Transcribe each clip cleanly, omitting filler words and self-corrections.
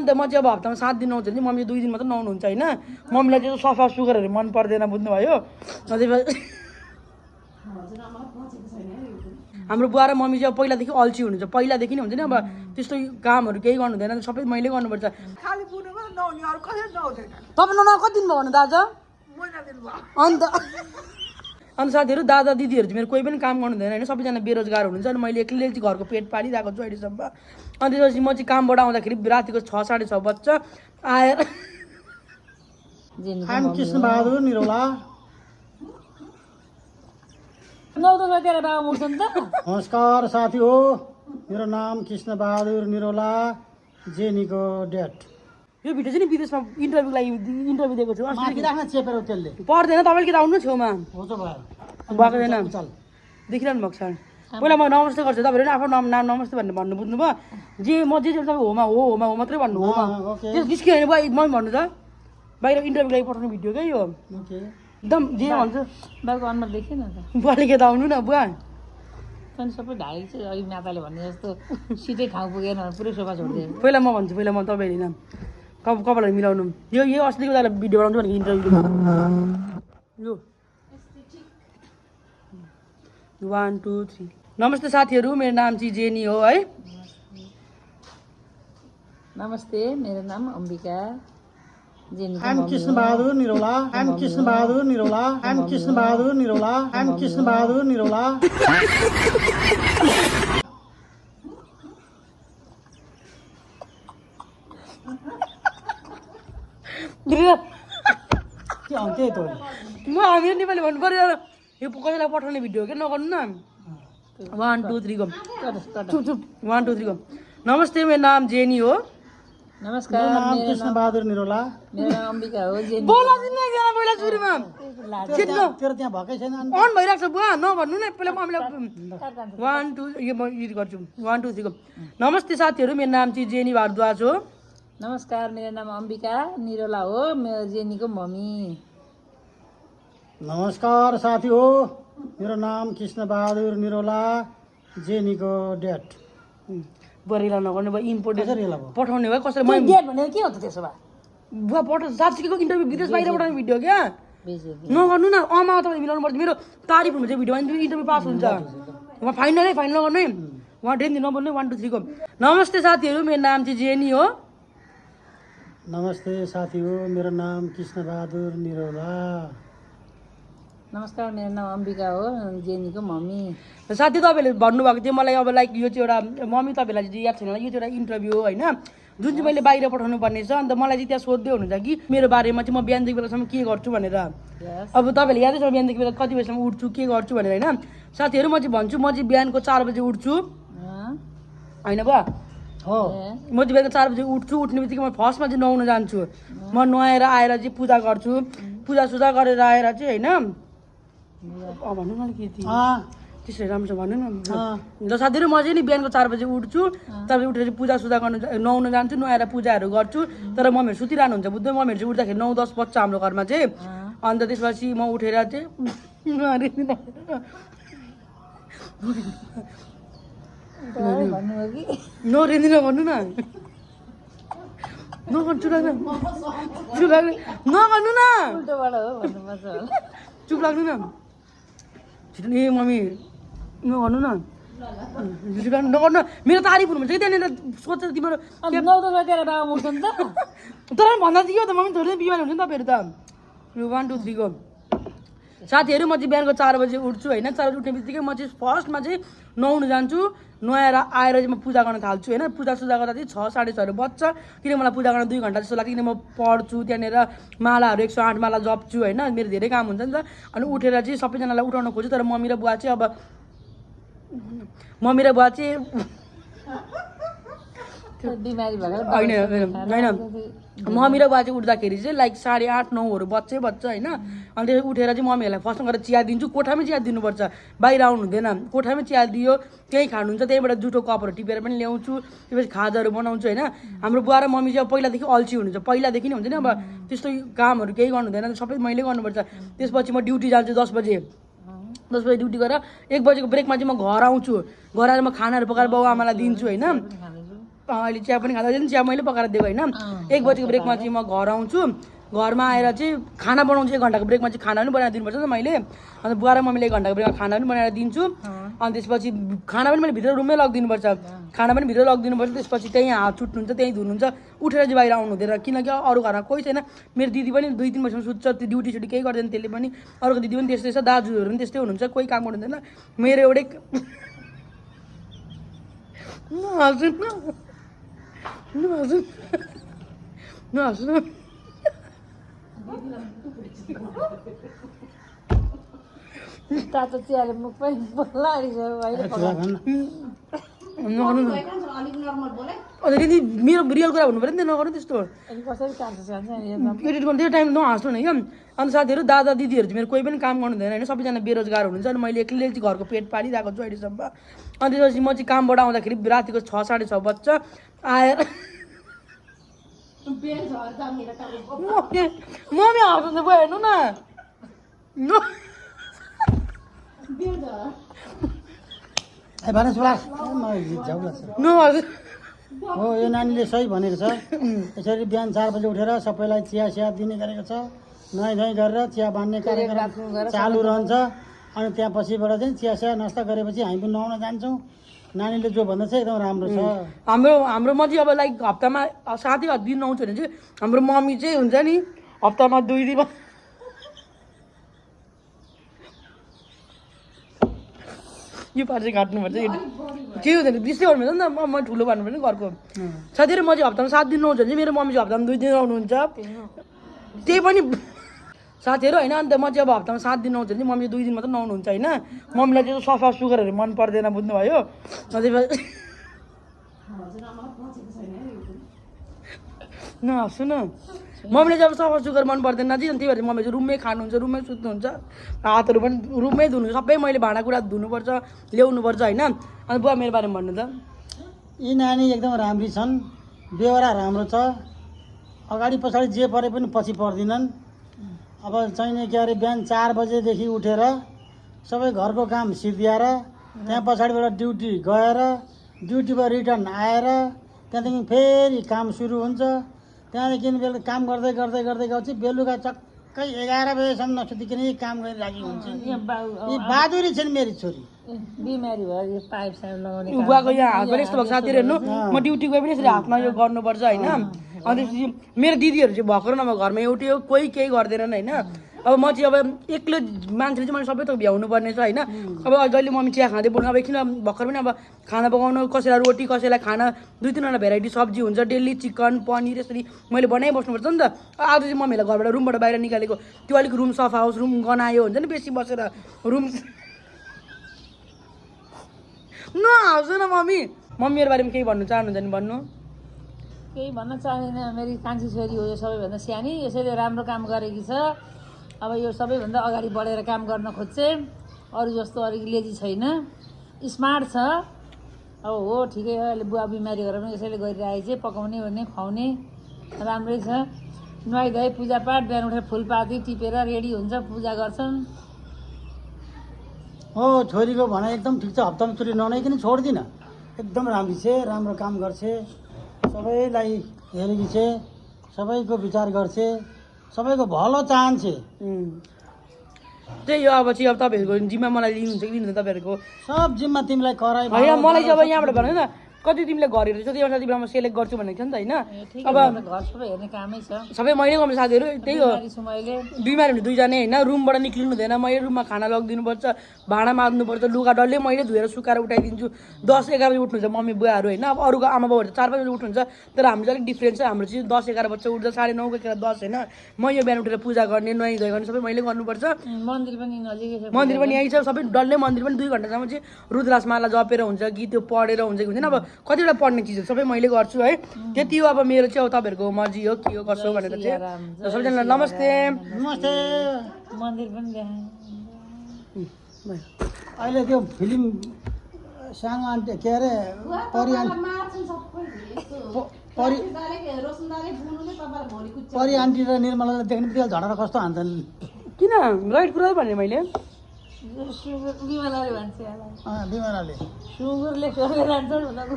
अन्त म चाहिँ अब हप्तामा 7 दिन नुहाउँछु भने मम्मीले 2 दिन मात्र नुहाउनुहुन्छ होइन मम्मीलाई चाहिँ सफा सुग्घरहरू मन पर्दैन बुझ्नुभयो हाम्रो बुवा र मम्मी चाहिँ पहिलादेखि अल्छी हुनुहुन्छ पहिलादेखि नै हुन्छ नि अब त्यस्तो कामहरू केही गर्नु हुँदैन सबै मैले गर्नुपर्छ तपाईँ नुहाउनु कति दिन भयो भन्नु दाजु अन्त अन्त साथीहरू दादा दिदीहरू चाहिँ मेरो कोही पनि काम गर्नु हुँदैन होइन सबैजना बेरोजगार हुनुहुन्छ अनि मैले एक्लैले चाहिँ घरको पेट पालिरहेको छु अहिलेसम्म अनि त्यसपछि म चाहिँ कामबाट आउँदाखेरि रातिको 6 साढे 6 बज्छ आएर कृष्ण बहादुर निरौला नमस्कार साथी हो मेरो नाम कृष्ण बहादुर निरौला जेनीको डेट यो भिडियो चाहिँ नि विदेशमा इन्टरभ्यूको लागि इन्टरभ्यू दिएको छु चेपेर त्यसले पर्दैन तपाईँले कि आउनु छेउमा भएको छैन देखिरहनु भएको छ पहिला म नमस्ते गर्छु तपाईँहरू आफ्नो नाम नमस्ते भनेर भन्नु बुझ्नुभयो जे म जे तपाईँ होमा हो मात्रै भन्नु होमा त्यो निस्कियो भने बुवा म भन्नु त बाहिर इन्टरभ्यूको लागि पठाउने भिडियो क्या यो एकदम जे भन्छु बाबुको अनुहार देखेन त बुवाले के त आउनु न बुवा पनि सबै ढालेको छ अघि माताले भन्ने जस्तो सिटै ठाउँ पुगेन पुरै सोफा छोडिदियो पहिला म भन्छु पहिला म तपाईँहरूले नाम कपालहरू मिलाउनु यो अस्तिको बेला भिडियो बनाउँछु भनेको इन्टरभ्यूमा यो 1 2 3 नमस्ते साथीहरू मेरो नाम चाहिँ जेनी हो है नमस्ते मेरो नाम अम्बिका कृष्ण बहादुर निरौला कृष्ण बहादुर निरौला कृष्ण बहादुर निरौला कृष्ण बहादुर निरौला त्यही त म हामीहरू नेपाली भन्नु पर्यो यो कसैलाई पठाउने भिडियो क्या नगर्नु न 1 2 3 गम चुप चुप 1 2 3 गम नमस्ते मेरो नाम जेनी हो नमस्कार कृष्ण बहादुर निरौला मेरो नाम अम्बिका हो जेनी बोला दिन एकजना पहिला सुरुमा तेरो त्यहाँ भएकै छैन अन भइरहेको छ बुवा नभन्नु न पहिला म हामीलाई 1 2 यो म युज गर्छु 1 2 3 गम नमस्ते साथीहरू मेरो नाम चाहिँ जेनी भारद्वाज हो नमस्कार मेरो नाम अम्बिका निरौला हो मेरो जेनीको मम्मी नमस्कार साथी हो मेरो नाम कृष्ण बहादुर निरौला जेनीको डेट बरेला नगर्ने भयो इम्पोर्टेन्ट रेला भयो पठाउने भयो कसरी डेट भनेको के हो त त्यसो भए बुवा पठाउ साथीको इन्टरभ्यू विदेश बाहिर पठाउने भिडियो क्या नगर्नु न अमा तपाईँ मिलाउनु पर्छ मेरो तारिफ हुन्छ भिडियो इन्टरभ्यू पास हुन्छ फाइनल गर्नु है उहाँ टेन दिन नबोल्नु 1 2 3 गम नमस्ते साथीहरू मेरो नाम चाहिँ जेनी हो नमस्ते साथी हो मेरो नाम कृष्ण बहादुर निरौला नमस्कार मेरो नाम अम्बिका हो जेनीको मम्मी साथी तपाईँहरूले भन्नुभएको थियो मलाई अब लाइक यो चाहिँ एउटा मम्मी तपाईँलाई चाहिँ याद छैन यो चाहिँ एउटा इन्टरभ्यू हो होइन जुन चाहिँ मैले बाहिर पठाउनु पर्ने छ अन्त मलाई चाहिँ त्यहाँ सोध्दै हुनुहुन्छ कि मेरो बारेमा चाहिँ म बिहानदेखि बेलासम्म के गर्छु भनेर अब तपाईँहरूले यादै छ बिहानदेखि बेला कति बजीसम्म उठ्छु के गर्छु भनेर होइन साथीहरू म चाहिँ भन्छु म चाहिँ बिहानको 4 बजी उठ्छु होइन बा हो म चाहिँ बिहानको 4 बजी उठ्छु उठ्ने बित्तिकै म फर्स्टमा चाहिँ नुहाउन जान्छु म नुहाएर आएर चाहिँ पूजा गर्छु पूजा गरेर आएर चाहिँ होइन भन्नु न के थियो त्यसरी राम्रो भन्नु न ल साथीहरू म चाहिँ नि बिहानको 4 बजी उठ्छु तपाईँ उठेर चाहिँ पूजा गर्नु नुहाउन जान्छु नुहाएर पूजाहरू गर्छु तर मम्मीहरू सुतिरहनुहुन्छ बुझ्दै मम्मीहरू चाहिँ उठ्दाखेरि 9 10 बज्छ हाम्रो घरमा चाहिँ अन्त त्यसपछि म उठेर चाहिँ नरिँदिन भन्नु न नगर्नु न चुप लाग्नु न छिटो ए मम्मी नगर्नु न नगर्नु मेरो तारिफ हुनुहुन्छ कि त्यहाँनिर सोच तिम्रो तर भन्दा चाहिँ के हो त मम्मी थोरै बिमारी हुन्छ नि तपाईँहरू त 1 2 3 गो साथीहरू म चाहिँ बिहानको 4 बजी उठ्छु होइन 4 बजी उठ्ने बित्तिकै म चाहिँ फर्स्टमा चाहिँ नुहाउनु जान्छु नुहाएर आएर चाहिँ म पूजा गर्न थाल्छु होइन पूजा गर्दा चाहिँ 6 साढे 6 बज्छ किन मलाई पूजा गर्न 2 घन्टा जस्तो लाग्छ किन म पढ्छु त्यहाँनिर मालाहरू 108 माला जप्छु होइन मेरो धेरै काम हुन्छ नि त अनि उठेर चाहिँ सबैजनालाई उठाउन खोज्छु तर मम्मी र बुवा चाहिँ बिमारी भएर होइन मम्मी र बुवा चाहिँ उठ्दाखेरि चाहिँ लाइक 8:30 9 बज्छ होइन अनि त्यसपछि उठेर चाहिँ मम्मीहरूलाई फर्स्टमा गएर चिया दिन्छु कोठामै चिया दिनुपर्छ बाहिर आउनु हुँदैन कोठामै चिया दियो त्यहीँ खानुहुन्छ त्यहीँबाट जुठो कपहरू टिपेर पनि ल्याउँछु त्यसपछि खाजाहरू बनाउँछु होइन हाम्रो बुवा र मम्मी चाहिँ पहिलादेखि अल्छी हुनुहुन्छ पहिलादेखि नै हुन्छ नि अब त्यस्तो कामहरू केही गर्नु हुँदैन सबै मैले गर्नुपर्छ त्यसपछि म ड्युटी जान्छु 10 बजे ड्युटी गरेर 1 बजेको ब्रेकमा चाहिँ म घर आउँछु घर आएर म खानाहरू पकाएर बाउ आमालाई दिन्छु होइन अहिले चिया पनि खाँदा चिया मैले पकाएर दिएको होइन 1 बजीको ब्रेकमा चाहिँ म घर आउँछु घरमा आएर चाहिँ खाना बनाउँछु 1 घन्टाको ब्रेकमा चाहिँ खाना पनि बनाएर दिनुपर्छ नि त मैले अन्त बुवा र मम्मीले 1 घन्टाको ब्रेकमा खाना पनि बनाएर दिन्छु अनि त्यसपछि खाना पनि मैले भित्र रुममै लगिदिनुपर्छ खाना पनि भित्र लगिदिनुपर्छ त्यसपछि त्यहीँ हात छुट्नुहुन्छ त्यहीँ धुनुहुन्छ उठेर चाहिँ बाहिर आउनु हुँदैन किनकि अरू घरमा कोही छैन मेरो दिदी पनि 2-3 बजीसम्म सुत्छ त्यो ड्युटी सुटी केही गर्दैन त्यसले पनि अरूको दिदी पनि त्यस्तै छ दाजुहरू पनि त्यस्तै हुनुहुन्छ कोही काम गर्नु हुँदैन मेरो एउटै नहाँसु तातो चियाले मुख पनि दिदी मेरो रियल कुरा भन्नु पऱ्यो नि त नगर्नु त्यस्तो कसरी कान्छ एडिट गर्नु त्यो टाइम नहाँस्नु न क्या अन्त साथीहरू दादा दिदीहरू चाहिँ मेरो कोही पनि काम गर्नु हुँदैन होइन सबैजना बेरोजगार हुनुहुन्छ अनि मैले एक्लै चाहिँ घरको पेट पालिरहेको छु अहिलेसम्म अनि त्यसपछि म चाहिँ कामबाट आउँदाखेरि रातिको 6-6:30 बज्छ आएर मम्मी हाँस्नु भयो हेर्नु न हो यो नानीले सही भनेको छ यसरी बिहान 4 बजे उठेर सबैलाई चिया दिने गरेको छ नुहाइ धुवाइ गरेर चिया बाँड्ने कार्यक्रम चालु रहन्छ अनि त्यहाँ पछिबाट चाहिँ चिया नास्ता गरेपछि हामी पनि नुहाउन जान्छौँ नानीले जो भन्दैछ एकदम राम्रो छ हाम्रोमा चाहिँ अब लाइक हप्तामा 7 दिन नुहाउँछ भने चाहिँ हाम्रो मम्मी चाहिँ हुन्छ नि हप्तामा 2 दिन यो पार्ट चाहिँ काट्नुपर्छ के हुँदैन त्यस्तै गर्नुपर्छ नि त म ठुलो भन्नुपर्छ नि घरको साथीहरू म चाहिँ हप्तामा 7 दिन नुहाउँछु भने चाहिँ मेरो मम्मी चाहिँ हप्तामा 2 दिन नुहाउनुहुन्छ त्यही पनि साथीहरू होइन अन्त म चाहिँ अब हप्तामा 7 दिन नुहाउँछु भने मम्मी 2 दिन मात्रै नुहाउनुहुन्छ होइन मम्मीलाई चाहिँ सफा सुग्घरहरू मन पर्दैन बुझ्नुभयो नहाँसु न मम्मीले चाहिँ अब सफा सुग्घर मन पर्दैन चाहिँ अनि त्यही भएर मम्मी चाहिँ रुममै खानुहुन्छ रुममै सुत्नुहुन्छ हातहरू पनि रुममै धुनु सबै मैले भाँडाकुँडा धुनुपर्छ ल्याउनुपर्छ होइन अनि बुवा मेरो बारेमा भन्नु त यी नानी एकदम राम्री छन् बेहोरा राम्रो छ अगाडि पछाडि जे परे पनि पछि पर्दिनन् अब चाहिने के अरे बिहान 4 बजेदेखि उठेर सबै घरको काम सिद्ध्याएर त्यहाँ पछाडिबाट ड्युटी गएर ड्युटीबाट रिटर्न आएर त्यहाँदेखि फेरि काम सुरु हुन्छ त्यहाँदेखि बेलुका काम गर्दै गएपछि बेलुका चक्कै 11 बजेसम्म नसुतिकन काम गरिरहेकी हुन्छ यी बहादुरी छन् मेरी छोरी बिमारी भयो पाइप साइप लगाउने बुवाको यहाँ हात पनि यस्तो भएको साथीहरू हेर्नु म ड्युटी गए पनि यसरी हातमा यो गर्नुपर्छ होइन अनि त्यसपछि मेरो दिदीहरू चाहिँ भर्खर नभए घरमा एउटै हो कोही केही गर्दैनन् होइन अब म चाहिँ अब एक्लै मान्छेले चाहिँ मैले सबै थोक भ्याउनु पर्ने छ होइन अब जहिले मम्मी चिया खाँदै बोल्नु अब एकछिन भर्खर पनि अब खाना पकाउनु कसैलाई रोटी कसैलाई खाना 2-3वटा भेराइटी सब्जी हुन्छ डेली चिकन पनिर यसरी मैले बनाइबस्नुपर्छ नि त आज चाहिँ मम्मीलाई घरबाट रुमबाट बाहिर निकालेको त्यो अलिक रुम सफा होस् रुम गनायो हुन्छ नि बेसी बसेर रुम नहाँसु न मम्मीहरू बारेमा केही भन्नु चाहनुहुन्छ नि भन्नु केही भन्न चाहदिनँ मेरो कान्छी छोरी हो यो सबैभन्दा सानी यसैले राम्रो काम गरेकी छ अब यो सबैभन्दा अगाडि बढेर काम गर्न खोज्छे अरू जस्तो अलिक लेजी छैन स्मार्ट छ अब हो ठिकै हो अहिले बुवा बिमारी गरेर पनि यसैले गरिरहेको चाहिँ पकाउने भने खुवाउने राम्रै छ नुहाइ धुवाइ पूजापाठ बिहान उठेर फुलपाती टिपेर रेडी हुन्छ पूजा गर्छन् हो छोरीको भनाइ एकदम ठिक छ हप्तामा चोटि ननुहाइकन छोड्दिनँ एकदम राम्रो छ राम्रो काम गर्छे सबैलाई हेरेकी छे सबैको विचार गर्छे सबैको भलो चाहन्छे त्यही हो अब चाहिँ अब तपाईँहरूको जिम्मा मलाई लिनुहुन्छ कि लिनुहुन्छ तपाईँहरूको सब जिम्मा तिमीलाई कराइ होइन मलाई चाहिँ अब यहाँबाट भन्नु न कति तिमीले गरेर छ त्यो अनुसार तिमीलाई म सेलेक्ट गर्छु भनेको छ नि त होइन अब घर सबै हेर्ने कामै छ सबै मैले गर्नु साथीहरू त्यही हो छु मैले बिमारी हुने 2 जना होइन रुमबाट निक्लिनु हुँदैन मैले रुममा खाना लगिदिनुपर्छ भाँडा माझ्नुपर्छ लुगा डल्लै मैले धुएर सुकाएर उठाइदिन्छु 10-11 बजी उठ्नुहुन्छ मम्मी बुवाहरू होइन अब अरूको आमा बाउहरू 4-5 बजी उठ्नुहुन्छ तर हाम्रो चाहिँ अलिक डिफ्रेन्ट छ हाम्रो चाहिँ 10-11 बजे उठ्छ 9:30 को 10 होइन म यो बिहान उठेर पूजा गर्ने नुहाइ धुवाइ गर्ने सबै मैले गर्नुपर्छ मन्दिर पनि नजिकै छ मन्दिर पनि यहीँ छ सबै डल्लै मन्दिर पनि 2 घन्टासम्म चाहिँ रुद्रासमाला जपेर हुन्छ कि त्यो पढेर हुन्छ कि हुँदैन अब कतिवटा पढ्ने चिजहरू सबै मैले गर्छु है त्यति हो अब मेरो चाहिँ अब तपाईँहरूको मर्जी हो के हो कसो भनेर चाहिँ सबैजनालाई नमस्ते नमस्ते मन्दिर पनि देखाएँ अहिले त्यो फिल्म सानो आन्टी के अरे परि आन्टी र निर्मलालाई देख्ने बित्तिकै झडा कस्तो हान्छन् किन राइट कुरा भने मैले सुगर बिमारले भन्छ यसलाई बिमाराले सुगरले सोधेर लान्छ भनेको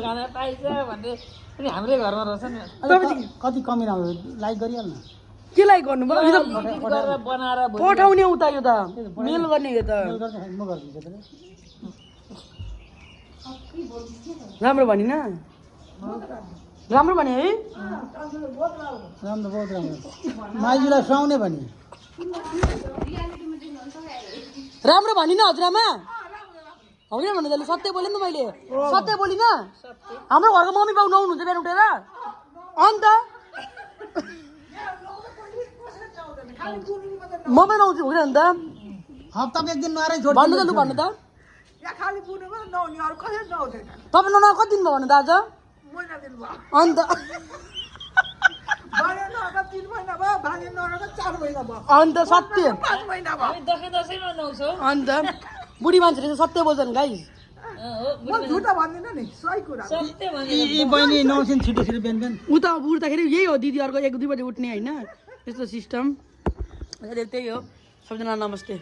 खाना पाइन्छ भन्ने पनि हाम्रै घरमा रहेछ नि कति कमी राम्रो लाइक गरिहाल्न केलाई गर्नुभयो यो त एडिट गरेर बनाएर भोलि पठाउने उता यो त मेल गर्ने यो त म गरिदिन्छु त्यसले राम्रो भनिन राम्रो भने है राम्रो बहुत राम्रो माइजूलाई सुहाउने भने राम्रो भनिन हजुरआमा होइन भन्नु त सत्य बोलेँ नि त मैले सत्य बोलिन हाम्रो घरको मम्मी बाउ नुहाउनुहुन्छ बिहान उठेर अन्त म पनि नुहाउँछु होइन अन्त हप्तामा एक दिन नुहारै छोड्छु भन्नु त लु भन्नु त तपाईँ नुहाउनु कति दिन भयो भन्नु त आज अन्त अन्त सत्य हामी दसैँमा नुहाउँछौँ अन्त बुढी मान्छेले चाहिँ सत्य बोल्छन् गाई सत्य भने यी बहिनी नौसिन छिटो छिटो बिहान बिहान उता उठ्दाखेरि यही हो दिदीहरूको 1-2 बजे उठ्ने होइन त्यस्तो सिस्टम त्यही हो सबजना नमस्ते